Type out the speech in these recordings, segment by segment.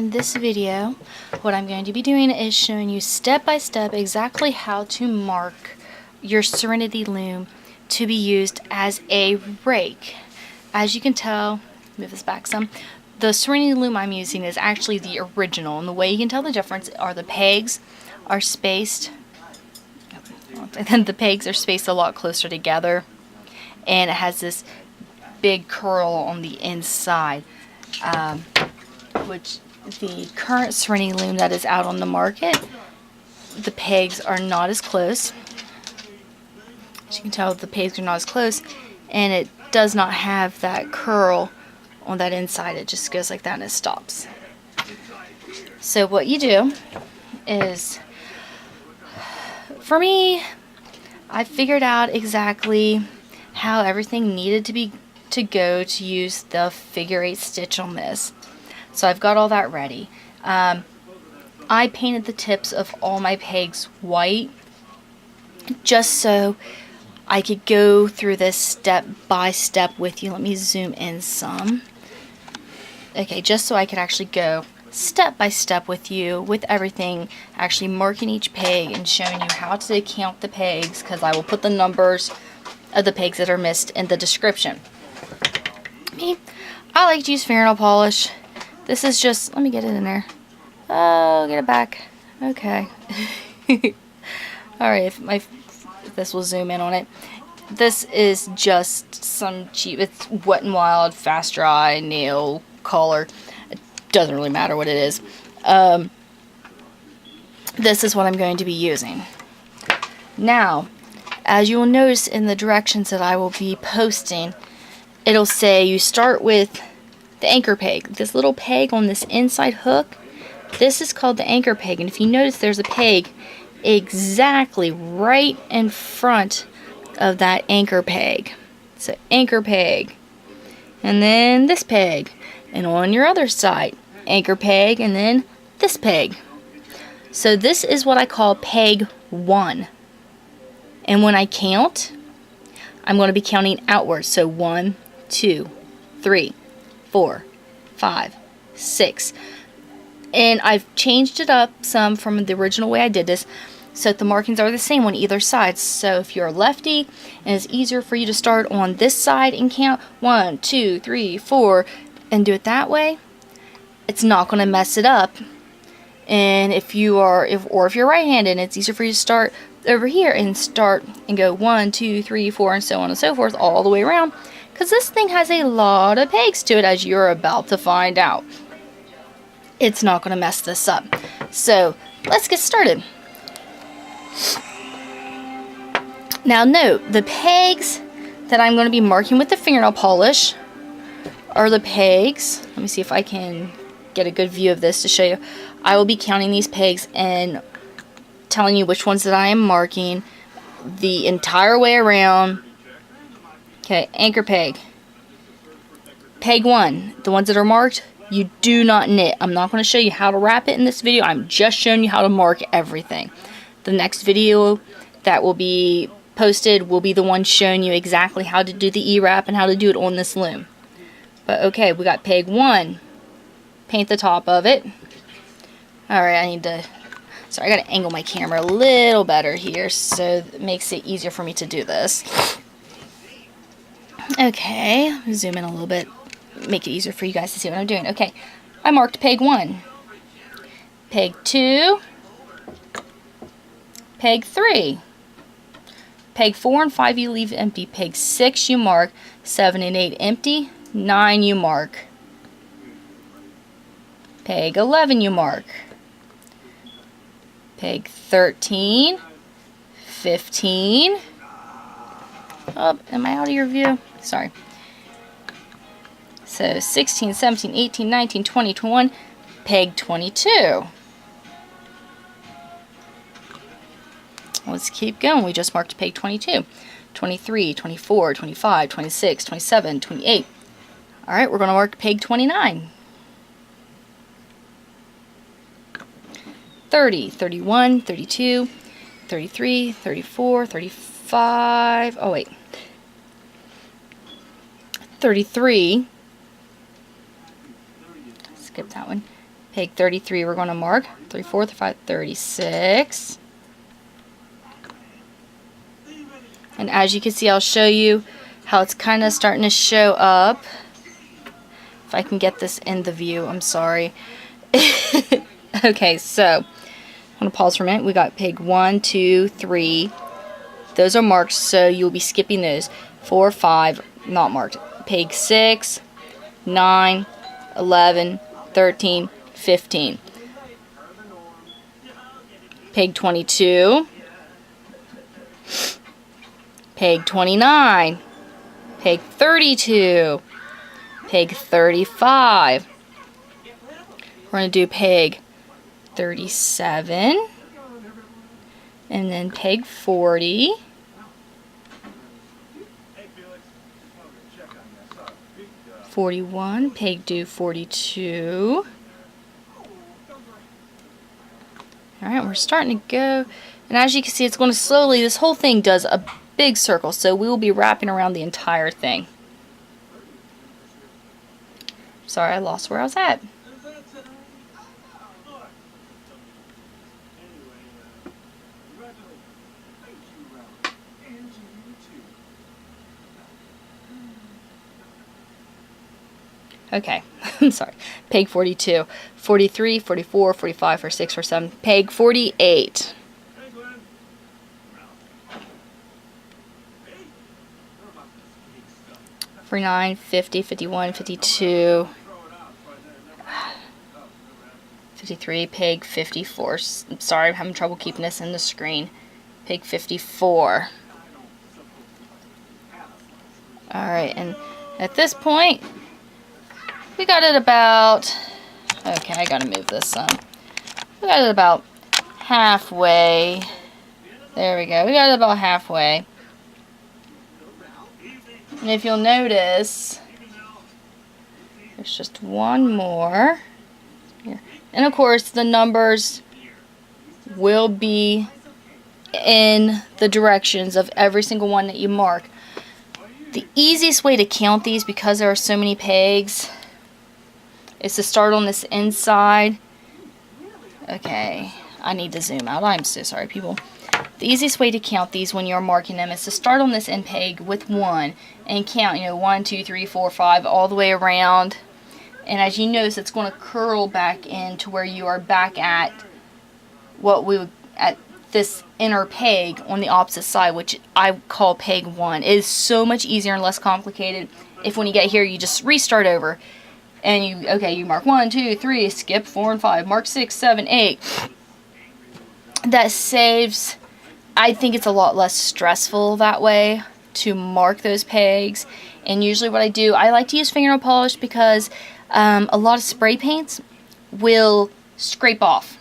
in this video, what I'm going to be doing is showing you step by step exactly how to mark your Serenity Loom to be used as a rake. As you can tell, move this back some, the Serenity Loom I'm using is actually the original, and the way you can tell the difference are the pegs are spaced, and then the pegs are spaced a lot closer together, and it has this big curl on the inside, which the current Serenity Loom that is out on the market, the pegs are not as close. As you can tell, the pegs are not as close, and it does not have that curl on that inside. It just goes like that and it stops. So what you do is, for me, I figured out exactly how everything needed to go to use the figure 8 stitch on this. So I've got all that ready. I painted the tips of all my pegs white just so I could go through this step by step with you. Let me zoom in some. Okay, just so I could actually go step by step with you with everything, actually marking each peg and showing you how to count the pegs, because I will put the numbers of the pegs that are missed in the description. I like to use fingernail polish. This is just, let me get it in there. Oh, get it back. Okay. Alright, if this will zoom in on it. This is just some cheap, it's Wet n Wild, fast dry nail color. It doesn't really matter what it is. This is what I'm going to be using. Now, as you will notice in the directions that I will be posting, it'll say you start with the anchor peg. This little peg on this inside hook, this is called the anchor peg. And if you notice, there's a peg exactly right in front of that anchor peg. So anchor peg, and then this peg, and on your other side, anchor peg, and then this peg. So this is what I call peg 1. And when I count, I'm going to be counting outwards. So 1, 2, 3, 4, 5, 6. And I've changed it up some from the original way I did this, so that the markings are the same on either side. So if you're a lefty and it's easier for you to start on this side and count 1, 2, 3, 4 and do it that way, it's not going to mess it up. And if you're right-handed, it's easier for you to start over here and start and go 1, 2, 3, 4 and so on and so forth all the way around, because this thing has a lot of pegs to it, as you're about to find out. It's not going to mess this up. So let's get started. Now note, the pegs that I'm going to be marking with the fingernail polish are the pegs. Let me see if I can get a good view of this to show you. I will be counting these pegs and telling you which ones that I am marking the entire way around. Okay, anchor peg. Peg 1, the ones that are marked, you do not knit. I'm not going to show you how to wrap it in this video. I'm just showing you how to mark everything. The next video that will be posted will be the one showing you exactly how to do the E-wrap and how to do it on this loom. But okay, we got peg 1. Paint the top of it. Alright, sorry, I gotta angle my camera a little better here so it makes it easier for me to do this. Okay, zoom in a little bit, make it easier for you guys to see what I'm doing. Okay, I marked peg 1. Peg 2. Peg 3. Peg 4 and 5 you leave empty. Peg 6 you mark. 7 and 8 empty. 9 you mark. Peg 11 you mark. Peg 13. 15. Oh, am I out of your view? Sorry. So 16, 17, 18, 19, 20, 21. Peg 22. Let's keep going. We just marked peg 22, 23, 24, 25, 26, 27, 28. Alright, we're going to mark peg 29. 30, 31, 32, 33, 34, 35. Oh, wait. 33. Skip that one. Peg 33 we're going to mark. 3/4, 5, 36. And as you can see, I'll show you how it's kind of starting to show up. If I can get this in the view, I'm sorry. Okay, so I'm going to pause for a minute. We got peg 1, 2, 3. Those are marked, so you'll be skipping those. 4, 5, not marked. Peg 6, 9, 11, 13, 15. Peg 22. Peg 29. Peg 32. Peg 35. We're going to do peg 37. And then peg 40. (41), peg do 42. Alright, we're starting to go. And as you can see, it's going to slowly, this whole thing does a big circle, so we will be wrapping around the entire thing. Sorry, I lost where I was at. Okay, I'm sorry. Peg 42, 43, 44, 45, 46, 47. Peg 48. 49, 50, 51, 52. 53, peg 54. Sorry, I'm having trouble keeping this in the screen. Peg 54. Alright, and at this point, we got it about, okay, I gotta move this some. We got it about halfway. There we go. We got it about halfway. And if you'll notice, there's just one more. Here. And of course, the numbers will be in the directions of every single one that you mark. The easiest way to count these, because there are so many pegs, is to start on this inside. Okay, I need to zoom out. I'm so sorry, people. The easiest way to count these when you're marking them is to start on this end peg with 1 and count, 1, 2, 3, 4, 5, all the way around. And as you notice, it's going to curl back into where you are back at what we would, at this inner peg on the opposite side, which I call peg 1. It is so much easier and less complicated if when you get here you just restart over. And you mark 1, 2, 3, skip 4 and 5, mark 6, 7, 8. That saves, I think it's a lot less stressful that way to mark those pegs. And usually what I do, I like to use fingernail polish because a lot of spray paints will scrape off.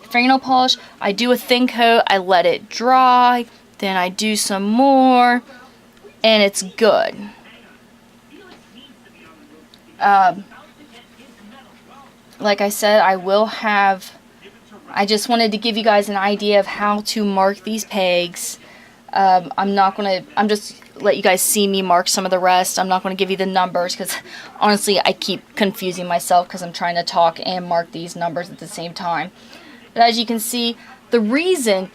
Fingernail polish, I do a thin coat, I let it dry, then I do some more, and it's good. Like I said, I just wanted to give you guys an idea of how to mark these pegs. I'm just let you guys see me mark some of the rest. I'm not going to give you the numbers because honestly I keep confusing myself because I'm trying to talk and mark these numbers at the same time. But as you can see, the reason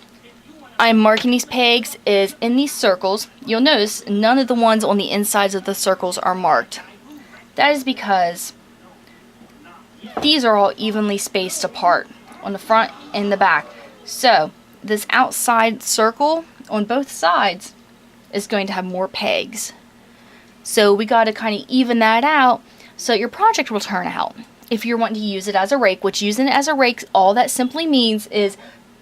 I'm marking these pegs is in these circles. You'll notice none of the ones on the insides of the circles are marked. That is because these are all evenly spaced apart on the front and the back. So this outside circle on both sides is going to have more pegs. So we got to kind of even that out so your project will turn out. If you're wanting to use it as a rake, which using it as a rake, all that simply means is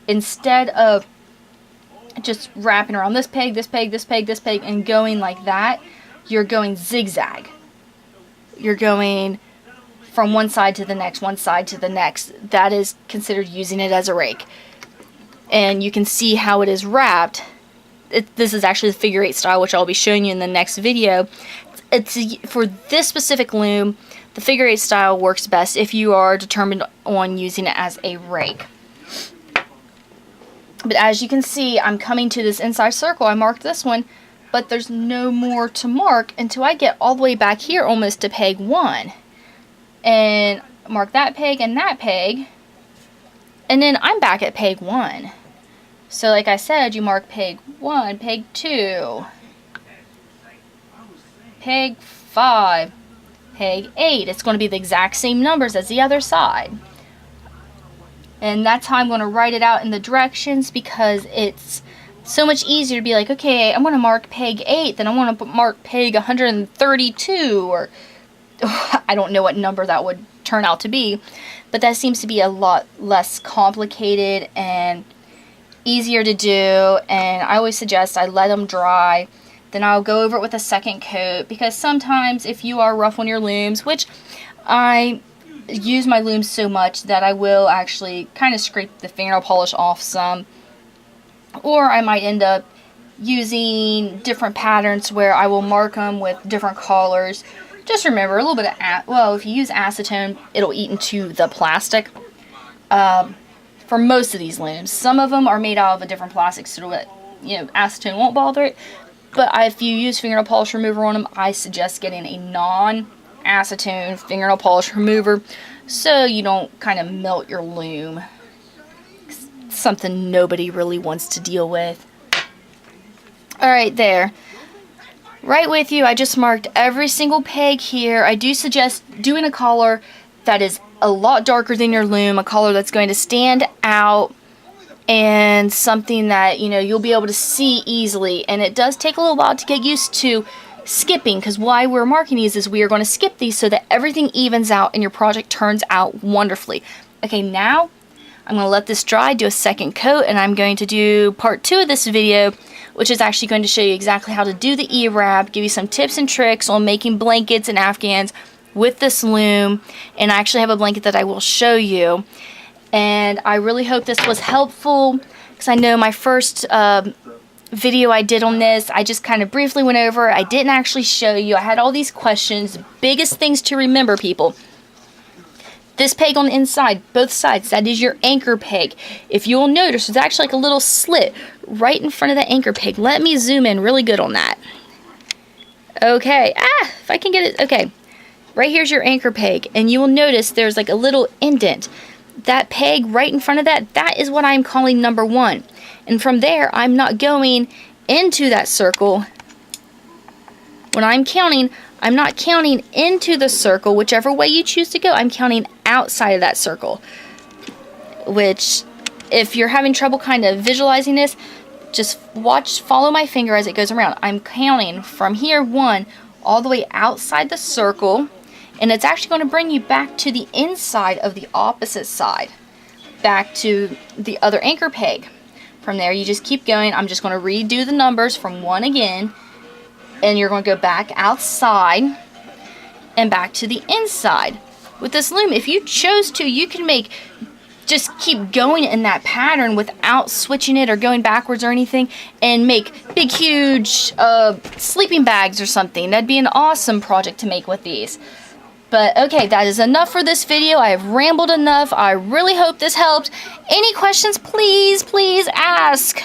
instead of just wrapping around this peg, this peg, this peg, this peg, and going like that, you're going zigzag. You're going from one side to the next, one side to the next. That is considered using it as a rake. And you can see how it is wrapped. This is actually the figure 8 style, which I'll be showing you in the next video. For this specific loom, the figure 8 style works best if you are determined on using it as a rake. But as you can see, I'm coming to this inside circle. I marked this one, but there's no more to mark until I get all the way back here almost to peg 1. And mark that peg and that peg, and then I'm back at peg 1. So like I said, you mark peg 1, peg 2, peg 5, peg 8. It's going to be the exact same numbers as the other side. And that's how I'm going to write it out in the directions, because it's so much easier to be like, okay, I'm going to mark peg 8, then I want to mark peg 132, or I don't know what number that would turn out to be, but that seems to be a lot less complicated and easier to do. And I always suggest I let them dry, then I'll go over it with a second coat, because sometimes if you are rough on your looms, which I use my looms so much that I will actually kind of scrape the fingernail polish off some, or I might end up using different patterns where I will mark them with different colors. Just remember, a little bit of, well, if you use acetone, it'll eat into the plastic. For most of these looms, some of them are made out of a different plastic, so that, acetone won't bother it. But if you use fingernail polish remover on them, I suggest getting a non-acetone fingernail polish remover, so you don't kind of melt your loom. It's something nobody really wants to deal with. Alright, there. Right with you, I just marked every single peg here. I do suggest doing a color that is a lot darker than your loom, a color that's going to stand out, and something that, you'll be able to see easily. And it does take a little while to get used to skipping, because why we're marking these is we are going to skip these so that everything evens out and your project turns out wonderfully. Okay, now I'm going to let this dry, do a second coat, and I'm going to do part 2 of this video, which is actually going to show you exactly how to do the E-wrap, give you some tips and tricks on making blankets and Afghans with this loom. And I actually have a blanket that I will show you. And I really hope this was helpful, because I know my first video I did on this, I just kind of briefly went over. I didn't actually show you. I had all these questions. Biggest things to remember, people. This peg on the inside, both sides, that is your anchor peg. If you'll notice, there's actually like a little slit right in front of the anchor peg. Let me zoom in really good on that. Okay, if I can get it, okay. Right here's your anchor peg, and you will notice there's like a little indent. That peg right in front of that, that is what I'm calling number 1. And from there, I'm not going into that circle. When I'm counting, I'm not counting into the circle, whichever way you choose to go. I'm counting outside of that circle. Which, if you're having trouble kind of visualizing this, just follow my finger as it goes around. I'm counting from here 1 all the way outside the circle, and it's actually going to bring you back to the inside of the opposite side, back to the other anchor peg. From there, you just keep going. I'm just going to redo the numbers from 1 again, and you're going to go back outside and back to the inside. With this loom, if you chose to, you can just keep going in that pattern without switching it or going backwards or anything, and make big, huge sleeping bags or something. That'd be an awesome project to make with these. But okay, that is enough for this video. I have rambled enough. I really hope this helped. Any questions, please ask.